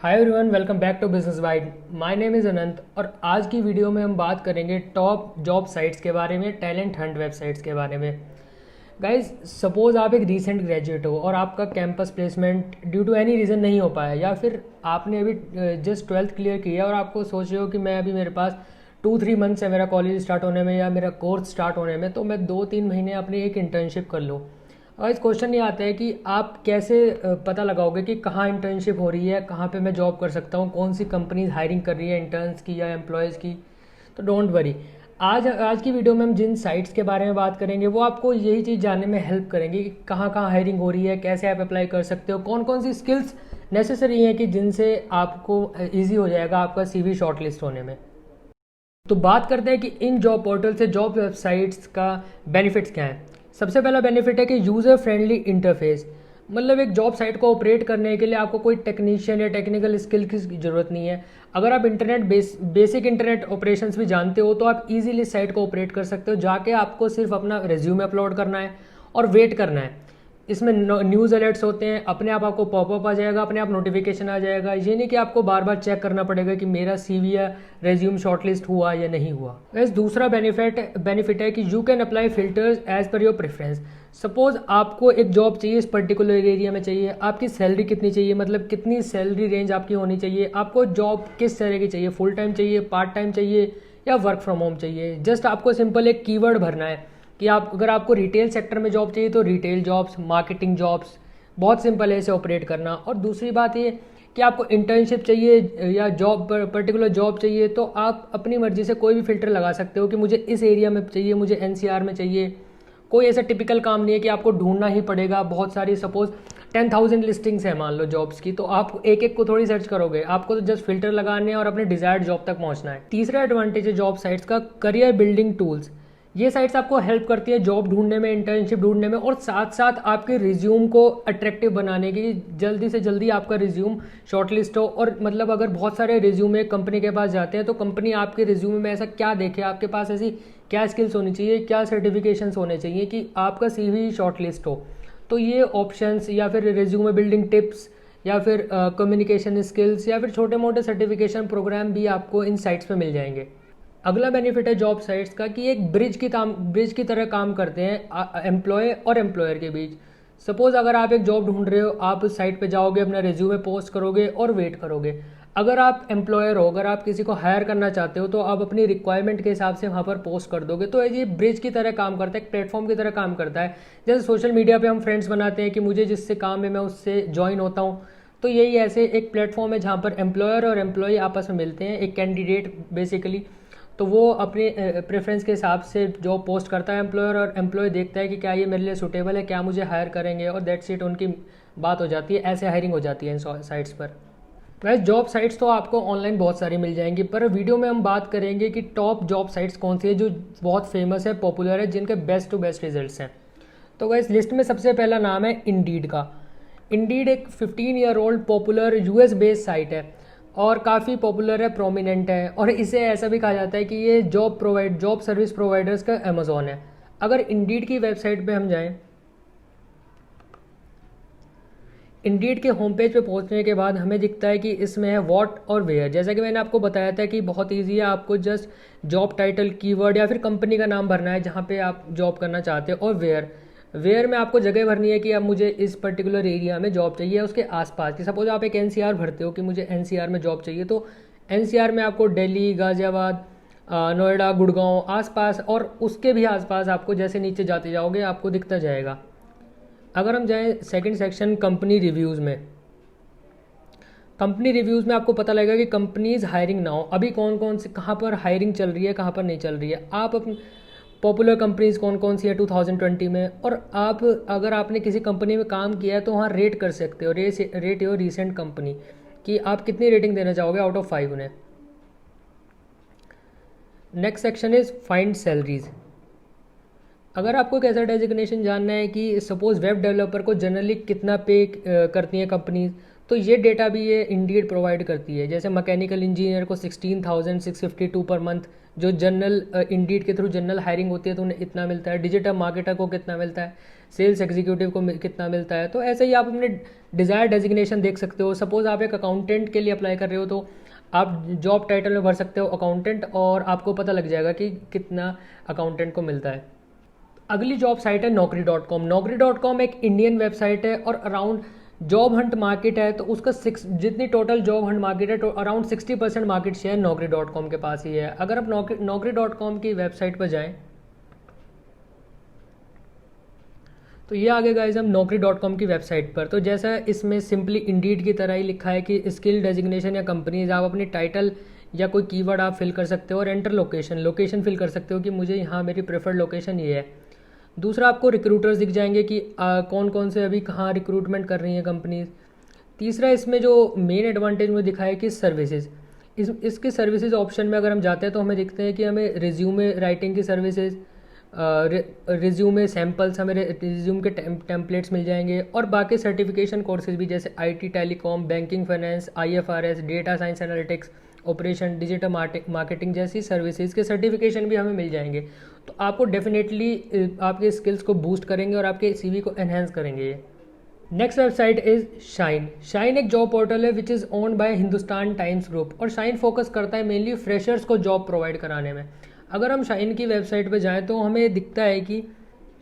Hi everyone, welcome back to business wide. My name is Anant और आज की video में हम बात करेंगे टॉप जॉब साइट्स के बारे में, टैलेंट हंट वेबसाइट्स के बारे में। गाइस, सपोज आप एक रीसेंट ग्रेजुएट हो और आपका campus placement due to any reason नहीं हो पाया, या फिर आपने अभी जस्ट ट्वेल्थ क्लियर किया और आपको सोच रहे हो कि मैं अभी मेरे पास 2-3 मंथ्स है मेरा कॉलेज स्टार्ट होने में या मेरा कोर्स स्टार्ट होने में, तो मैं 2-3 महीने अपनी एक इंटर्नशिप कर लूँ। और इस क्वेश्चन ये आता है कि आप कैसे पता लगाओगे कि कहाँ इंटर्नशिप हो रही है, कहाँ पे मैं जॉब कर सकता हूँ, कौन सी कंपनीज हायरिंग कर रही है इंटर्न्स की या एम्प्लॉयज़ की। तो डोंट वरी, आज की वीडियो में हम जिन साइट्स के बारे में बात करेंगे वो आपको यही चीज़ जानने में हेल्प करेंगे कि कहाँ कहाँ हायरिंग हो रही है, कैसे आप अप्लाई कर सकते हो, कौन कौन सी स्किल्स नेसेसरी हैं कि जिनसे आपको ईजी हो जाएगा आपका सीवी शॉर्टलिस्ट होने में। तो बात करते हैं कि इन जॉब पोर्टल से जॉब वेबसाइट्स का बेनिफिट्स क्या हैं। सबसे पहला बेनिफिट है कि यूज़र फ्रेंडली इंटरफेस। मतलब एक जॉब साइट को ऑपरेट करने के लिए आपको कोई टेक्नीशियन या टेक्निकल स्किल की ज़रूरत नहीं है। अगर आप बेसिक इंटरनेट ऑपरेशंस भी जानते हो तो आप इजीली साइट को ऑपरेट कर सकते हो। जाके आपको सिर्फ अपना रिज्यूमे अपलोड करना है और वेट करना है। इसमें न्यूज़ अलर्ट्स होते हैं, अपने आप आपको पॉपअप आ जाएगा, अपने आप नोटिफिकेशन आ जाएगा। ये नहीं कि आपको बार बार चेक करना पड़ेगा कि मेरा सीवी या रेज्यूम शॉर्टलिस्ट हुआ या नहीं हुआ। वैसे दूसरा बेनिफिट है कि you can apply filters as per your preference. Suppose आपको एक जॉब चाहिए, इस पर्टिकुलर एरिया में चाहिए, आपकी सैलरी कितनी चाहिए, मतलब कितनी सैलरी रेंज आपकी होनी चाहिए, आपको जॉब किस तरह की चाहिए, फुल टाइम चाहिए, पार्ट टाइम चाहिए या वर्क फ्रॉम होम चाहिए। जस्ट आपको सिंपल एक कीवर्ड भरना है कि अगर आपको रिटेल सेक्टर में जॉब चाहिए तो रिटेल जॉब्स, मार्केटिंग जॉब्स। बहुत सिंपल है इसे ऑपरेट करना। और दूसरी बात ये कि आपको इंटर्नशिप चाहिए या पर्टिकुलर जॉब चाहिए तो आप अपनी मर्जी से कोई भी फिल्टर लगा सकते हो कि मुझे इस एरिया में चाहिए, मुझे एनसीआर में चाहिए। कोई ऐसा टिपिकल काम नहीं है कि आपको ढूंढना ही पड़ेगा। बहुत सारी सपोज 10,000 लिस्टिंग्स है मान लो जॉब्स की, तो आप एक एक को थोड़ी सर्च करोगे, आपको तो जस्ट फिल्टर लगाने और अपने डिजायर्ड जॉब तक पहुंचना है। तीसरा एडवांटेज है जॉब साइट्स का, करियर बिल्डिंग टूल्स। ये साइट्स आपको हेल्प करती है जॉब ढूंढने में, इंटर्नशिप ढूंढने में, और साथ साथ आपके रिज्यूम को अट्रैक्टिव बनाने की, जल्दी से जल्दी आपका रिज्यूम शॉर्टलिस्ट हो। और मतलब अगर बहुत सारे रिज्यूमे कंपनी के पास जाते हैं तो कंपनी आपके रिज्यूमे में ऐसा क्या देखे, आपके पास ऐसी क्या स्किल्स होनी चाहिए, क्या सर्टिफिकेशंस होने चाहिए कि आपका सीवी शॉर्टलिस्ट हो। तो ये ऑप्शंस या फिर रिज्यूमे बिल्डिंग टिप्स या फिर कम्युनिकेशन स्किल्स या फिर छोटे मोटे सर्टिफिकेशन प्रोग्राम भी आपको इन साइट्स पे मिल जाएंगे। अगला बेनिफिट है जॉब साइट्स का कि एक ब्रिज की तरह काम करते हैं एम्प्लॉय और एम्प्लॉयर के बीच। सपोज अगर आप एक जॉब ढूंढ रहे हो, आप साइट पे जाओगे, अपना रिज्यूमे पोस्ट करोगे और वेट करोगे। अगर आप एम्प्लॉयर हो, अगर आप किसी को हायर करना चाहते हो तो आप अपनी रिक्वायरमेंट के हिसाब से वहाँ पर पोस्ट कर दोगे। तो ये ब्रिज की तरह काम करता है, एक प्लेटफॉर्म की तरह काम करता है। जैसे सोशल मीडिया पे हम फ्रेंड्स बनाते हैं कि मुझे जिससे काम है मैं उससे ज्वाइन होता हूँ, तो यही ऐसे एक प्लेटफॉर्म है जहाँ पर एम्प्लॉयर और एम्प्लॉय आपस में मिलते हैं, एक कैंडिडेट बेसिकली। तो वो अपने प्रेफरेंस के हिसाब से जॉब पोस्ट करता है एम्प्लॉयर, और एम्प्लॉय देखता है कि क्या ये मेरे लिए सूटेबल है, क्या मुझे हायर करेंगे, और दैट्स इट, उनकी बात हो जाती है। ऐसे हायरिंग हो जाती है इन साइट्स पर। वैसे जॉब साइट्स तो आपको ऑनलाइन बहुत सारी मिल जाएंगी, पर वीडियो में हम बात करेंगे कि टॉप जॉब साइट्स कौन सी है जो बहुत फेमस है, पॉपुलर है, जिनके बेस्ट टू बेस्ट रिजल्ट्स हैं। तो वैसे लिस्ट में सबसे पहला नाम है इंडीड का। इंडीड एक 15 year old popular US based site है और काफ़ी पॉपुलर है, प्रोमिनेंट है, और इसे ऐसा भी कहा जाता है कि ये जॉब सर्विस प्रोवाइडर्स का अमेजोन है। अगर इंडीड की वेबसाइट पे हम जाएं, इंडीड के होम पेज पे पहुंचने के बाद हमें दिखता है कि इसमें है व्हाट और वेयर। जैसा कि मैंने आपको बताया था कि बहुत ईजी है, आपको जस्ट जॉब टाइटल, कीवर्ड या फिर कंपनी का नाम भरना है जहाँ पे आप जॉब करना चाहते हो, और वेयर में आपको जगह भरनी है कि अब मुझे इस पर्टिकुलर एरिया में जॉब चाहिए, उसके आसपास की। सपोज आप एक एनसीआर भरते हो कि मुझे एनसीआर में जॉब चाहिए, तो एनसीआर में आपको दिल्ली, गाज़ियाबाद, नोएडा, गुड़गांव आसपास, और उसके भी आसपास आपको जैसे नीचे जाते जाओगे आपको दिखता जाएगा। अगर हम जाएं सेकंड सेक्शन कंपनी रिव्यूज़ में, कंपनी रिव्यूज़ में आपको पता लगेगा कि कंपनीज हायरिंग नाउ, अभी कौन कौन से कहाँ पर हायरिंग चल रही है, कहाँ पर नहीं चल रही है। आप अपनी पॉपुलर कंपनीज कौन कौन सी है 2020 में, और आप अगर आपने किसी कंपनी में काम किया है तो वहाँ रेट कर सकते हो, रेट योर रीसेंट कंपनी, कि आप कितनी रेटिंग देना चाहोगे आउट ऑफ 5 उन्हें। Next section is find salaries. अगर आपको एक ऐसा डेजिग्नेशन जानना है कि सपोज वेब डेवलपर को जनरली कितना पे करती हैं कंपनीज, तो ये डेटा भी ये इंडीड प्रोवाइड करती है। जैसे मैकेनिकल इंजीनियर को 16,652 पर मंथ, जो जनरल इंडीड के थ्रू जनरल हायरिंग होती है तो उन्हें इतना मिलता है। डिजिटल मार्केटर को कितना मिलता है, सेल्स एग्जीक्यूटिव को कितना मिलता है। तो ऐसे ही आप अपने डिज़ायर डेजिग्नेशन देख सकते हो। सपोज आप एक अकाउंटेंट के लिए अप्लाई कर रहे हो तो आप जॉब टाइटल में भर सकते हो अकाउंटेंट, और आपको पता लग जाएगा कि कितना अकाउंटेंट को मिलता है। अगली जॉब साइट है naukri.com। naukri.com एक इंडियन वेबसाइट है और अराउंड जॉब हंट मार्केट है, तो उसका जितनी टोटल जॉब हंट मार्केट है तो अराउंड 60% मार्केट शेयर naukri.com के पास ही है। अगर आप naukri.com की वेबसाइट पर जाएं तो ये आगे गाइस हम naukri.com की वेबसाइट पर, तो जैसा इसमें सिंपली इंडीड की तरह ही लिखा है कि स्किल डेजिग्नेशन या कंपनीज, आप अपनी टाइटल या कोई कीवर्ड आप फिल कर सकते हो और एंटर लोकेशन फिल कर सकते हो कि मुझे यहाँ मेरी प्रेफर्ड लोकेशन ये है। दूसरा आपको रिक्रूटर्स दिख जाएंगे कि कौन कौन से अभी कहाँ रिक्रूटमेंट कर रही हैं कंपनीज। तीसरा इसमें जो मेन एडवांटेज मुझे दिखा है कि सर्विसेज, इसके सर्विसेज ऑप्शन में अगर हम जाते हैं तो हमें दिखते हैं कि हमें रिज्यूमे राइटिंग की सर्विसेज, रिज्यूमे सैम्पल्स, हमें रिज्यूम के टेम्पलेट्स मिल जाएंगे, और बाकी सर्टिफिकेशन कोर्सेज भी जैसे IT, telecom, banking, finance, IFRS, data science analytics, operation, digital marketing जैसी सर्विसेज के सर्टिफिकेशन भी हमें मिल जाएंगे। तो आपको डेफिनेटली आपके स्किल्स को बूस्ट करेंगे और आपके CV को एनहेंस करेंगे। Next website is shine. Shine एक जॉब पोर्टल है which is owned by Hindustan times group, और शाइन फोकस करता है मेनली फ्रेशर्स को जॉब प्रोवाइड कराने में। अगर हम शाइन की वेबसाइट पर जाएँ तो हमें दिखता है कि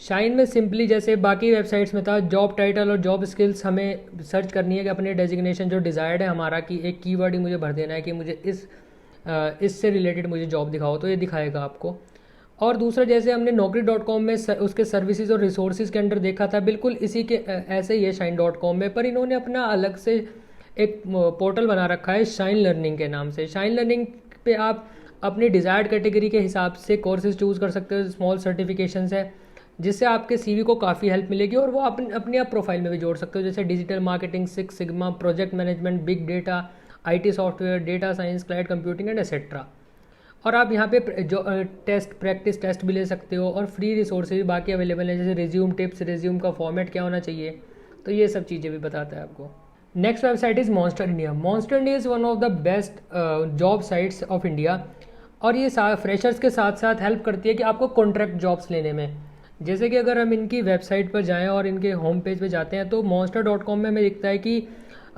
शाइन में सिंपली जैसे बाकी वेबसाइट्स में था, जॉब टाइटल और जॉब स्किल्स हमें सर्च करनी है कि अपनी डेजिग्नेशन जो डिज़ायर्ड है हमारा, कि एक कीवर्ड ही मुझे भर देना है कि मुझे इससे रिलेटेड मुझे जॉब दिखाओ, तो ये दिखाएगा आपको। और दूसरा जैसे हमने naukri.com में उसके सर्विसेज और रिसोर्सेज के अंडर देखा था, बिल्कुल इसी के ऐसे ही है shine.com में, पर इन्होंने अपना अलग से एक पोर्टल बना रखा है शाइन लर्निंग के नाम से। शाइन लर्निंग पे आप अपनी डिज़ायर्ड कैटेगरी के हिसाब से कोर्सेज चूज़ कर सकते हो, स्मॉल सर्टिफिकेशंस है, जिससे आपके CV को काफ़ी हेल्प मिलेगी, और वो अपने आप प्रोफाइल में भी जोड़ सकते हो, जैसे digital marketing, 6 sigma, project management, big data, IT software, data science, cloud computing and etcetera. और आप यहाँ पे जो प्रैक्टिस टेस्ट भी ले सकते हो, और फ्री रिसोर्सेज बाकी अवेलेबल हैं, जैसे रिज्यूम टिप्स, रिज्यूम का फॉर्मेट क्या होना चाहिए, तो ये सब चीज़ें भी बताता है आपको। Next website is monster India. Monster India is one of the best job sites of India, और ये फ्रेशर्स के साथ साथ हेल्प करती है कि आपको कॉन्ट्रैक्ट जॉब्स लेने में। जैसे कि अगर हम इनकी वेबसाइट पर जाएं और इनके होम पेज पे जाते हैं तो monster.com में हमें दिखता है कि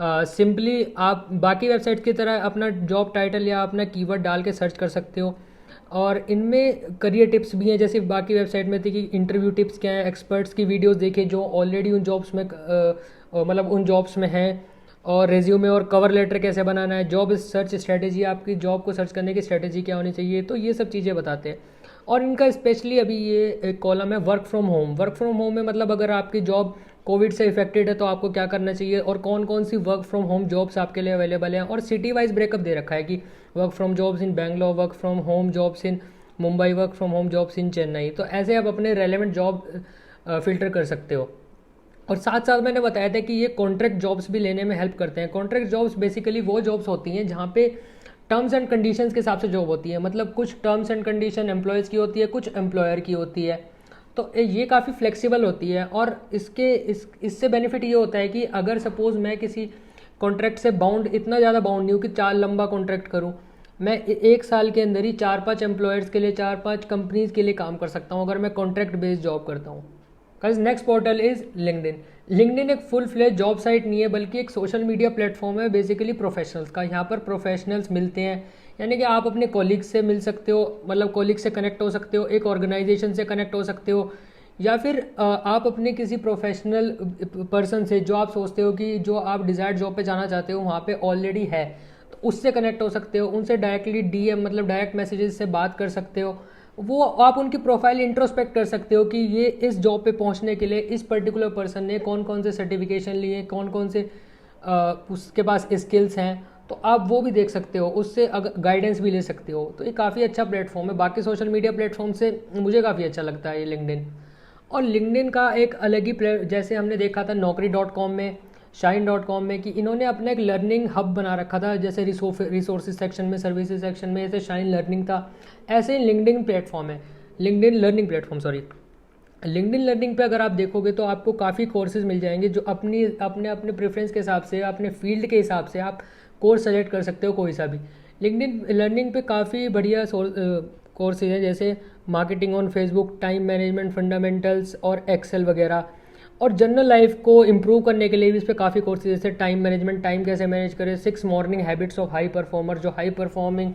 सिंपली आप बाकी वेबसाइट की तरह अपना जॉब टाइटल या अपना कीवर्ड डाल के सर्च कर सकते हो, और इनमें करियर टिप्स भी हैं। जैसे बाकी वेबसाइट में थी कि इंटरव्यू टिप्स क्या है, एक्सपर्ट्स की वीडियोस देखें जो ऑलरेडी उन जॉब्स में मतलब उन जॉब्स में हैं, और रेज्यूमे और कवर लेटर कैसे बनाना है, जॉब सर्च स्ट्रेटेजी, आपकी जॉब को सर्च करने की स्ट्रेटेजी क्या होनी चाहिए, तो ये सब चीज़ें बताते हैं। और इनका स्पेशली अभी ये एक कॉलम है work from home. Work from home में मतलब अगर आपकी जॉब कोविड से इफेक्टेड है तो आपको क्या करना चाहिए, और कौन कौन सी वर्क फ्रॉम होम जॉब्स आपके लिए अवेलेबल हैं, और सिटी वाइज ब्रेकअप दे रखा है कि work from jobs in Bangalore, work from home jobs in Mumbai, work from home jobs in Chennai. तो ऐसे आप अपने रेलेवेंट जॉब फिल्टर कर सकते हो। और साथ साथ मैंने बताया था कि ये कॉन्ट्रैक्ट जॉब्स भी लेने में हेल्प करते हैं। कॉन्ट्रैक्ट जॉब्स बेसिकली वो जॉब्स होती हैं जहाँ पे टर्म्स एंड कंडीशंस के हिसाब से जॉब होती है, मतलब कुछ टर्म्स एंड कंडीशन एम्प्लॉयज़ की होती है, कुछ एम्प्लॉयर की होती है, तो ये काफ़ी फ्लेक्सिबल होती है। और इससे बेनिफिट ये होता है कि अगर सपोज़ मैं किसी कॉन्ट्रैक्ट से इतना ज़्यादा बाउंड नहीं हूँ कि 4 लंबा कॉन्ट्रैक्ट करूँ, मैं 1 साल के अंदर ही 4-5 एम्प्लॉयर्स के लिए, 4-5 कंपनीज़ के लिए काम कर सकता हूँ अगर मैं कॉन्ट्रैक्ट बेस्ड जॉब करता हूँ। Guys next portal is LinkedIn. LinkedIn एक फुल फ्लेज जॉब साइट नहीं है बल्कि एक सोशल मीडिया प्लेटफॉर्म है बेसिकली प्रोफेशनल्स का। यहाँ पर प्रोफेशनल्स मिलते हैं, यानी कि आप अपने कॉलीग से मिल सकते हो, मतलब कॉलीग से कनेक्ट हो सकते हो, एक ऑर्गेनाइजेशन से कनेक्ट हो सकते हो, या फिर आप अपने किसी प्रोफेशनल पर्सन से जो आप सोचते हो कि जो आप डिज़ायर्ड जॉब पे जाना चाहते हो वहाँ पे ऑलरेडी है, तो उससे कनेक्ट हो सकते हो, उनसे डायरेक्टली DM मतलब डायरेक्ट मैसेजेस से बात कर सकते हो। वो आप उनकी प्रोफाइल इंट्रोस्पेक्ट कर सकते हो कि ये इस जॉब पे पहुंचने के लिए इस पर्टिकुलर पर्सन ने कौन कौन से सर्टिफिकेशन लिए, कौन कौन से उसके पास स्किल्स हैं, तो आप वो भी देख सकते हो, उससे गाइडेंस भी ले सकते हो। तो ये काफ़ी अच्छा प्लेटफॉर्म है, बाकी सोशल मीडिया प्लेटफॉर्म से मुझे काफ़ी अच्छा लगता है ये लिंक्डइन। और लिंक्डइन का एक अलग ही जैसे हमने देखा था naukri.com में, shine.com में, कि इन्होंने अपना एक लर्निंग हब बना रखा था, जैसे रिसोर्सेज सेक्शन में, सर्विसेज सेक्शन में जैसे शाइन लर्निंग था, ऐसे ही लिंक्डइन प्लेटफॉर्म है, LinkedIn learning platform sorry. LinkedIn learning पे अगर आप देखोगे तो आपको काफ़ी कोर्सेज मिल जाएंगे जो अपने अपने प्रेफरेंस के हिसाब से, अपने फील्ड के हिसाब से आप कोर्स सेलेक्ट कर सकते हो कोई सा भी। लिंक्डइन लर्निंग पे काफ़ी बढ़िया कोर्सेज हैं, जैसे marketing on Facebook, time management fundamentals और एक्सेल वगैरह। और जनरल लाइफ को इम्प्रूव करने के लिए भी इस पर काफ़ी कोर्सेज, जैसे टाइम मैनेजमेंट, टाइम कैसे मैनेज करें, 6 morning habits of high performer, जो हाई परफॉर्मिंग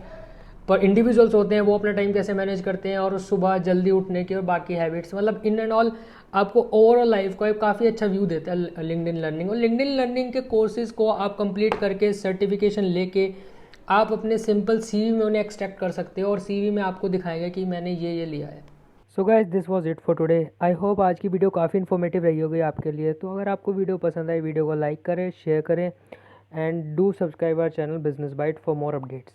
पर इंडिविजुअल्स होते हैं वो अपना टाइम कैसे मैनेज करते हैं, और सुबह जल्दी उठने की और बाकी हैबिट्स, मतलब इन एंड ऑल आपको ओवरऑल लाइफ का एक काफ़ी अच्छा व्यू देता है लिंक्डइन लर्निंग। और लिंक्डइन लर्निंग के कोर्सेज को आप कंप्लीट करके सर्टिफिकेशन लेके आप अपने सिंपल सीवी में उन्हें एक्सट्रैक्ट कर सकते हो, और सीवी में आपको दिखाएगा कि मैंने ये लिया है। So guys, this was it for today. I hope आज की वीडियो काफ़ी इन्फॉर्मेटिव रही होगी आपके लिए। तो अगर आपको वीडियो पसंद आई, वीडियो को लाइक करें, शेयर करें, and do subscribe our channel Business Byte for more updates.